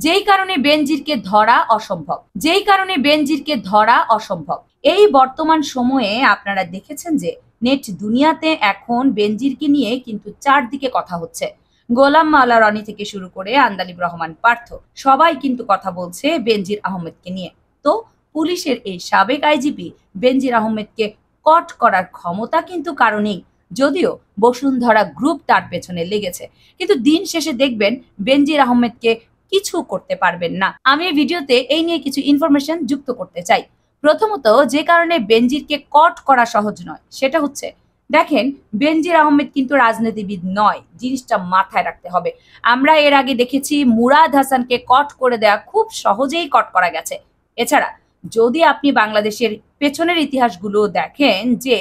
যেই কারণে বেনজিরকে ধরা অসম্ভব, এই বর্তমান সময়ে আপনারা দেখেছেন যে নেট দুনিয়াতে এখন বেনজিরকে নিয়ে কিন্তু চারদিকে কথা হচ্ছে। গোলাম মাওলা রনি থেকে শুরু করে আন্দালিব রহমান পার্থ সবাই কিন্তু কথা বলছে বেনজির আহমেদকে নিয়ে। তো পুলিশের এই সাবেক আইজিপি বেনজির আহমেদকে কট করার ক্ষমতা কিন্তু কারো নেই, যদিও বসুন্ধরা গ্রুপ তার পেছনে লেগেছে। কিন্তু দিন শেষে দেখবেন বেনজির আহমেদকে কিছু করতে পারবেন না। আমি এই ভিডিওতে এই নিয়ে কিছু ইনফরমেশন যুক্ত করতে চাই। প্রথমত, যে কারণে বেনজিরকে কট করা সহজ নয় সেটা হচ্ছে, দেখেন, বেনজির আহমেদ কিন্তু রাজনীতিবিদ নয়, জিনিসটা মাথায় রাখতে হবে। আমরা এর আগে দেখেছি মুরাদ হাসানকে কট করে দেয়া খুব সহজেই কট করা গেছে। এছাড়া যদি আপনি বাংলাদেশের পেছনের ইতিহাসগুলো দেখেন, যে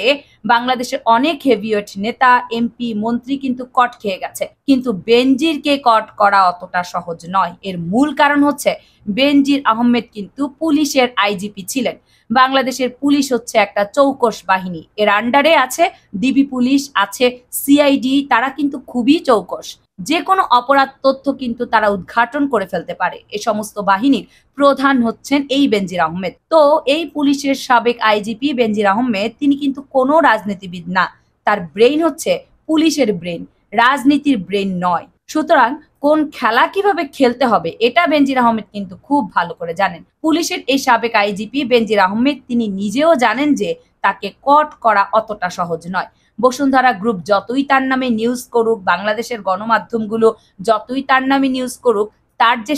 বাংলাদেশের অনেক হেভিওয়েট নেতা, এমপি, মন্ত্রী কিন্তু কট খেয়ে গেছে, কিন্তু বেনজিরকে কট করা অতটা সহজ নয়। এর মূল কারণ হচ্ছে বেনজির আহমেদ কিন্তু পুলিশের আইজিপি ছিলেন। বাংলাদেশের পুলিশ হচ্ছে একটা চৌকস বাহিনী, এর আন্ডারে আছে ডিবি পুলিশ, আছে সিআইডি, তারা কিন্তু খুবই চৌকস। যে কোনো অপরাধ তথ্য কিন্তু তারা উদ্ঘাটন করে ফেলতে পারে। এ সমস্ত বাহিনীর প্রধান হচ্ছেন এই বেনজির আহমেদ। তো এই পুলিশের সাবেক আইজিপি বেনজির আহমেদ তিনি কিন্তু কোনো রাজনীতিবিদ না, তার ব্রেইন হচ্ছে পুলিশের ব্রেইন, রাজনীতির ব্রেইন নয়। সুতরাং কোন খেলা কিভাবে খেলতে হবে এটা বেনজির আহমেদ কিন্তু খুব ভালো করে জানেন। পুলিশের এই সাবেক আইজিপি বেনজির আহমেদ তিনি নিজেও জানেন যে তাকে কট করা অতটা সহজ নয়। বসুন্ধরা গ্রুপ যতই তার নামে নিউজ করুক, বাংলাদেশের গণমাধ্যমগুলো যতই তার নামে নিউজ করুক, তার যে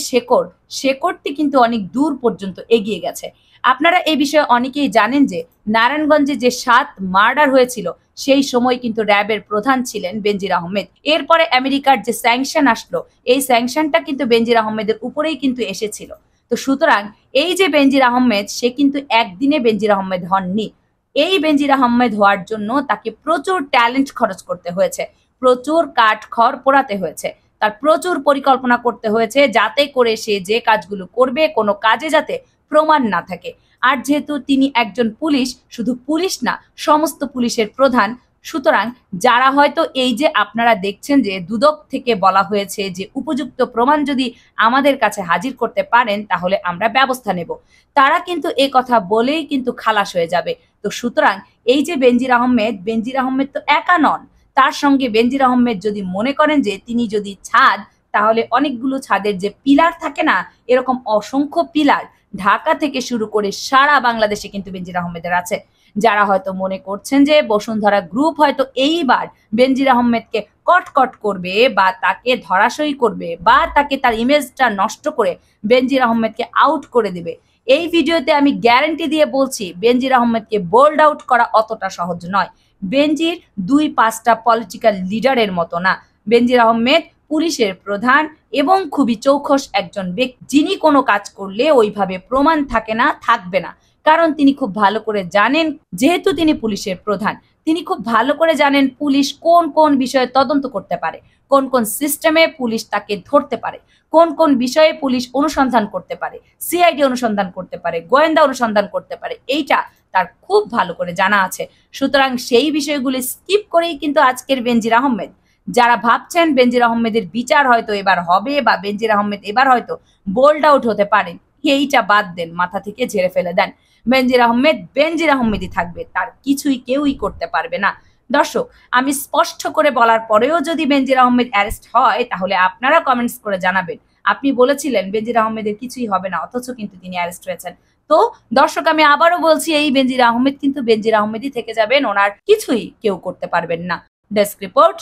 শেকড়টি কিন্তু অনেক দূর পর্যন্ত এগিয়ে গেছে। আপনারা এই বিষয়ে অনেকেই জানেন যে নারায়ণগঞ্জে যে 7 মার্ডার হয়েছিল সেই সময় কিন্তু র্যাবের প্রধান ছিলেন বেনজির আহমেদ। এরপরে আমেরিকার যে স্যাংশন আসলো, এই স্যাংশনটা কিন্তু বেনজির আহমেদের উপরেই কিন্তু এসেছিল। তো সুতরাং এই যে বেনজির আহমেদ, সে কিন্তু একদিনে বেনজির আহমেদ হননি। এই বেনজির আহমেদ হওয়ার জন্য তাকে প্রচুর ট্যালেন্ট খরচ করতে হয়েছে, প্রচুর কাঠখড় পোড়াতে হয়েছে, তার প্রচুর পরিকল্পনা করতে হয়েছে, যাতে করে সে যে কাজগুলো করবে কোনো কাজে যাতে প্রমাণ না থাকে। আর যেহেতু তিনি একজন পুলিশ, শুধু পুলিশ না, সমস্ত পুলিশের প্রধান, সুতরাং যারা হয়তো এই যে আপনারা দেখছেন যে দুদক থেকে বলা হয়েছে যে উপযুক্ত প্রমাণ যদি আমাদের কাছে হাজির করতে পারেন তাহলে আমরা ব্যবস্থা নেব, তারা কিন্তু এই কথা বলেই কিন্তু খালাস হয়ে যাবে। তো সুতরাং এই যে বেনজির আহমেদ তো একা নন, তার সঙ্গে বেনজির আহমেদ যদি মনে করেন যে তিনি যদি ছাদ, তাহলে অনেকগুলো ছাদের যে পিলার থাকে না, এরকম অসংখ্য পিলার ঢাকা থেকে শুরু করে সারা বাংলাদেশে কিন্তু বেনজির আহমেদের আছে। যারা হয়তো মনে করছেন যে বসুন্ধরা গ্রুপ হয়তো এইবার বেনজির আহমেদকে কট করবে বা তাকে ধরাশয়ী করবে বা তাকে তার ইমেজটা নষ্ট করে বেনজির আহমেদকে আউট করে দেবে, এই ভিডিওতে আমি গ্যারান্টি দিয়ে বলছি বেনজির আহমেদকে বোল্ড আউট করা অতটা সহজ নয়। বেনজির 2-5টা পলিটিক্যাল লিডারের মতো না। বেনজির আহমেদ পুলিশের প্রধান এবং খুবই চৌখস একজন ব্যক্তি, যিনি কোনো কাজ করলে ওইভাবে প্রমাণ থাকে না, থাকবে না। কারণ তিনি খুব ভালো করে জানেন, যেহেতু তিনি পুলিশের প্রধান, তিনি খুব ভালো করে জানেন পুলিশ কোন কোন বিষয়ে তদন্ত করতে পারে, কোন কোন সিস্টেমে পুলিশ তাকে ধরতে পারে, কোন কোন বিষয়ে পুলিশ অনুসন্ধান করতে পারে, সিআইডি অনুসন্ধান করতে পারে, গোয়েন্দা অনুসন্ধান করতে পারে, এইটা তার খুব ভালো করে জানা আছে। সুতরাং সেই বিষয়গুলি স্কিপ করেই কিন্তু আজকের বেনজির আহমেদ, যারা ভাবছেন বেনজির আহমেদের বিচার হয়তো এবার হবে বা বেনজির আহমেদ এবার হয়তো বোল্ড আউট হতে পারেন, এইটা বাদ দেন, মাথা থেকে ঝেড়ে ফেলে দেন। বেনজির আহমেদ বেনজির আহমেদই থাকবে, তার কিছুই কেউই করতে পারবে না। দর্শক, আমি স্পষ্ট করে বলার পরেও যদি বেনজির আহমেদ অ্যারেস্ট হয় তাহলে আপনারা কমেন্টস করে জানাবেন। আপনি বলেছিলেন বেনজির আহমেদের কিছুই হবে না, অথচ কিন্তু তিনি অ্যারেস্ট হয়েছেন। তো দর্শক, আমি আবারও বলছি, এই বেনজির আহমেদ কিন্তু বেনজির আহমেদই থেকে যাবেন, ওনার কিছুই কেউ করতে পারবেন না। Desk report,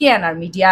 KNR media.